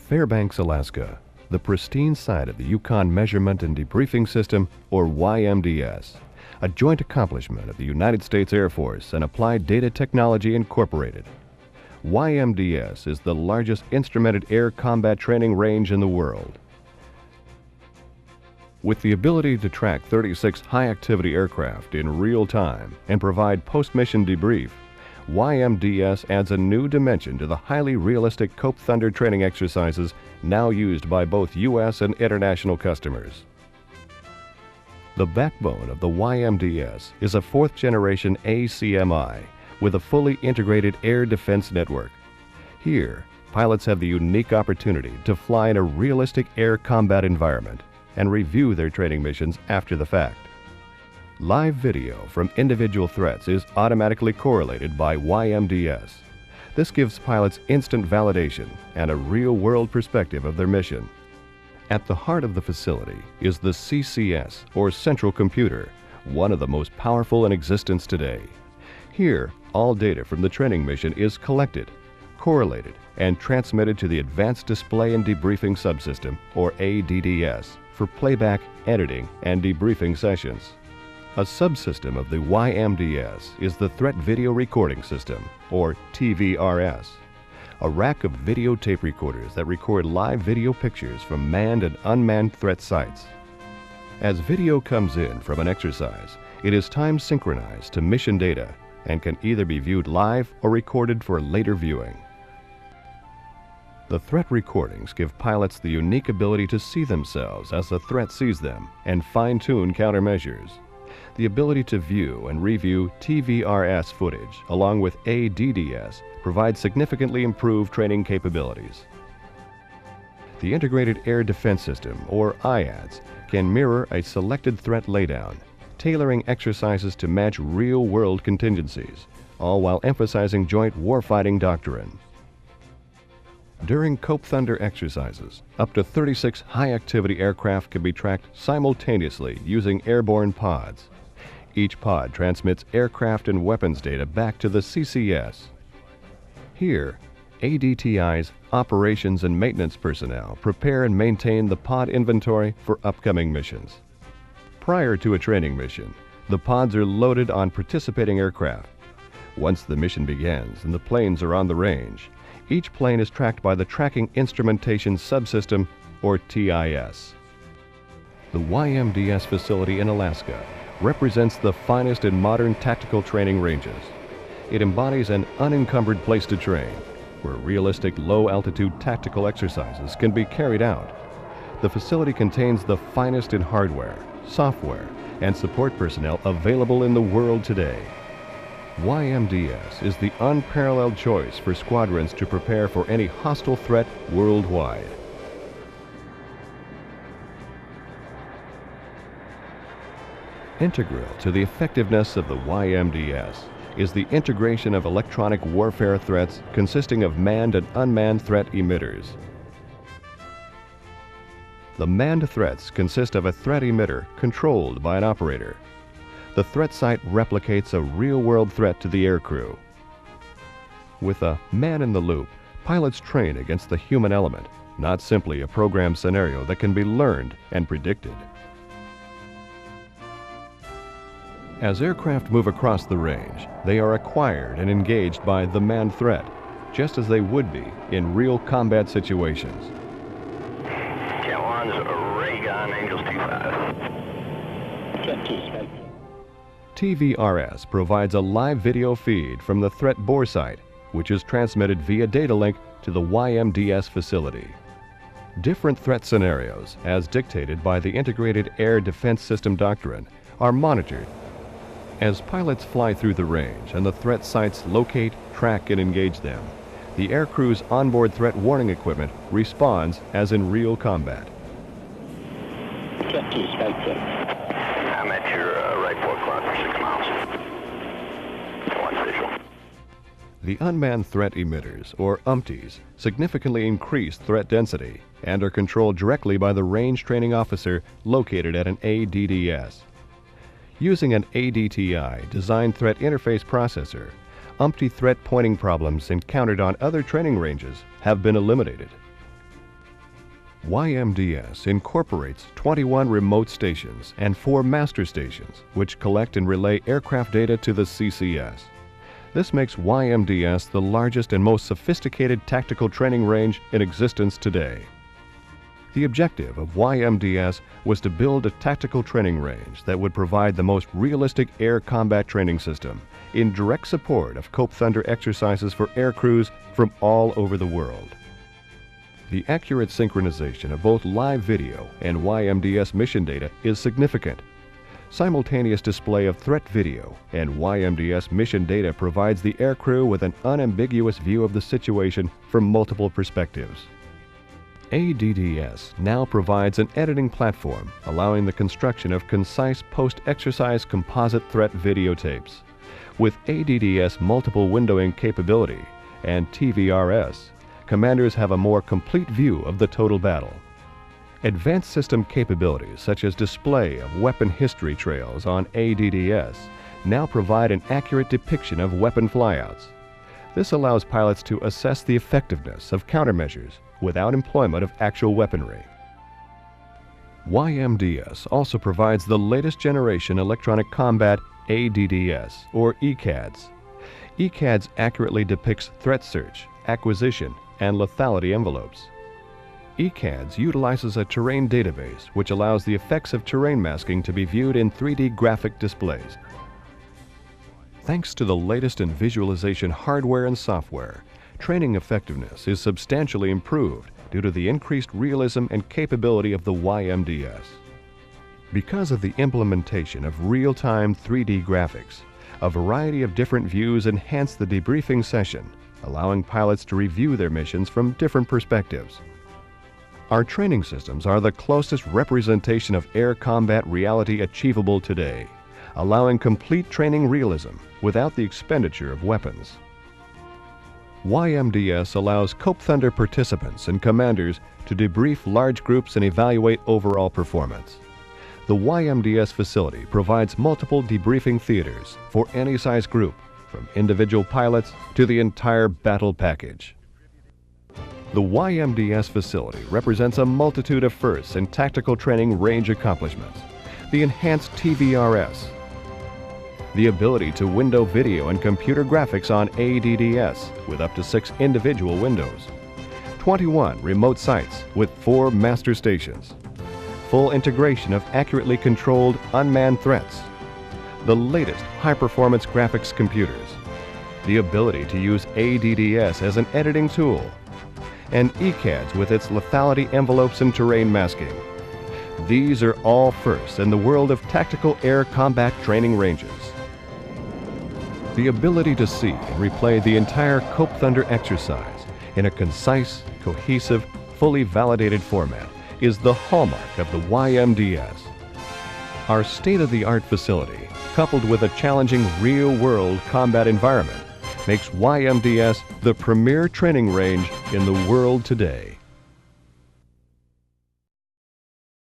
Fairbanks, Alaska, the pristine site of the Yukon Measurement and Debriefing System, or YMDS, a joint accomplishment of the United States Air Force and Applied Data Technology Incorporated. YMDS is the largest instrumented air combat training range in the world. With the ability to track 36 high-activity aircraft in real time and provide post-mission debrief, YMDS adds a new dimension to the highly realistic Cope Thunder training exercises now used by both U.S. and international customers. The backbone of the YMDS is a fourth-generation ACMI with a fully integrated air defense network. Here, pilots have the unique opportunity to fly in a realistic air combat environment and review their training missions after the fact. Live video from individual threats is automatically correlated by YMDS. This gives pilots instant validation and a real-world perspective of their mission. At the heart of the facility is the CCS, or Central Computer, one of the most powerful in existence today. Here, all data from the training mission is collected, correlated, and transmitted to the Advanced Display and Debriefing Subsystem, or ADDS, for playback, editing, and debriefing sessions. A subsystem of the YMDS is the Threat Video Recording System, or TVRS, a rack of videotape recorders that record live video pictures from manned and unmanned threat sites. As video comes in from an exercise, it is time synchronized to mission data and can either be viewed live or recorded for later viewing. The threat recordings give pilots the unique ability to see themselves as the threat sees them and fine-tune countermeasures. The ability to view and review TVRS footage along with ADDS provides significantly improved training capabilities. The Integrated Air Defense System, or IADS, can mirror a selected threat laydown, tailoring exercises to match real-world contingencies, all while emphasizing joint warfighting doctrine. During Cope Thunder exercises, up to 36 high-activity aircraft can be tracked simultaneously using airborne pods. Each pod transmits aircraft and weapons data back to the CCS. Here, ADTI's operations and maintenance personnel prepare and maintain the pod inventory for upcoming missions. Prior to a training mission, the pods are loaded on participating aircraft. Once the mission begins and the planes are on the range, each plane is tracked by the Tracking Instrumentation Subsystem, or TIS. The YMDS facility in Alaska represents the finest in modern tactical training ranges. It embodies an unencumbered place to train, where realistic low-altitude tactical exercises can be carried out. The facility contains the finest in hardware, software, and support personnel available in the world today. YMDS is the unparalleled choice for squadrons to prepare for any hostile threat worldwide. Integral to the effectiveness of the YMDS is the integration of electronic warfare threats consisting of manned and unmanned threat emitters. The manned threats consist of a threat emitter controlled by an operator. The threat site replicates a real-world threat to the aircrew. With a man-in-the-loop, pilots train against the human element, not simply a programmed scenario that can be learned and predicted. As aircraft move across the range, they are acquired and engaged by the manned threat, just as they would be in real combat situations. Cat 1's ray gun, Angels 2-5. Cat 2, Spike. TVRS provides a live video feed from the threat bore site, which is transmitted via data link to the YMDS facility. Different threat scenarios, as dictated by the Integrated Air Defense System doctrine, are monitored. As pilots fly through the range and the threat sites locate, track, and engage them, the aircrew's onboard threat warning equipment responds as in real combat. Cat 2, Spike 6. I'm at your right port clock for 6 miles. One visual. The unmanned threat emitters, or UMTs, significantly increase threat density and are controlled directly by the range training officer located at an ADDS. Using an ADTI, Design Threat Interface Processor, UMTI threat pointing problems encountered on other training ranges have been eliminated. YMDS incorporates 21 remote stations and 4 master stations, which collect and relay aircraft data to the CCS. This makes YMDS the largest and most sophisticated tactical training range in existence today. The objective of YMDS was to build a tactical training range that would provide the most realistic air combat training system in direct support of Cope Thunder exercises for air crews from all over the world. The accurate synchronization of both live video and YMDS mission data is significant. Simultaneous display of threat video and YMDS mission data provides the aircrew with an unambiguous view of the situation from multiple perspectives. ADDS now provides an editing platform allowing the construction of concise post-exercise composite threat videotapes. With ADDS multiple windowing capability and TVRS, commanders have a more complete view of the total battle. Advanced system capabilities such as display of weapon history trails on ADDS now provide an accurate depiction of weapon flyouts. This allows pilots to assess the effectiveness of countermeasures without employment of actual weaponry. YMDS also provides the latest generation electronic combat ADDS or ECADS. ECADS accurately depicts threat search, acquisition, and lethality envelopes. ECADS utilizes a terrain database which allows the effects of terrain masking to be viewed in 3D graphic displays. Thanks to the latest in visualization hardware and software, training effectiveness is substantially improved due to the increased realism and capability of the YMDS. Because of the implementation of real-time 3D graphics, a variety of different views enhance the debriefing session, allowing pilots to review their missions from different perspectives. Our training systems are the closest representation of air combat reality achievable today, allowing complete training realism without the expenditure of weapons. YMDS allows Cope Thunder participants and commanders to debrief large groups and evaluate overall performance. The YMDS facility provides multiple debriefing theaters for any size group, from individual pilots to the entire battle package. The YMDS facility represents a multitude of firsts in tactical training range accomplishments. The enhanced TVRS, the ability to window video and computer graphics on ADDS with up to 6 individual windows, 21 remote sites with 4 master stations, full integration of accurately controlled unmanned threats, the latest high-performance graphics computers, the ability to use ADDS as an editing tool, and ECADS with its lethality envelopes and terrain masking. These are all firsts in the world of tactical air combat training ranges. The ability to see and replay the entire Cope Thunder exercise in a concise, cohesive, fully validated format is the hallmark of the YMDS. Our state-of-the-art facility, coupled with a challenging real-world combat environment, makes YMDS the premier training range in the world today.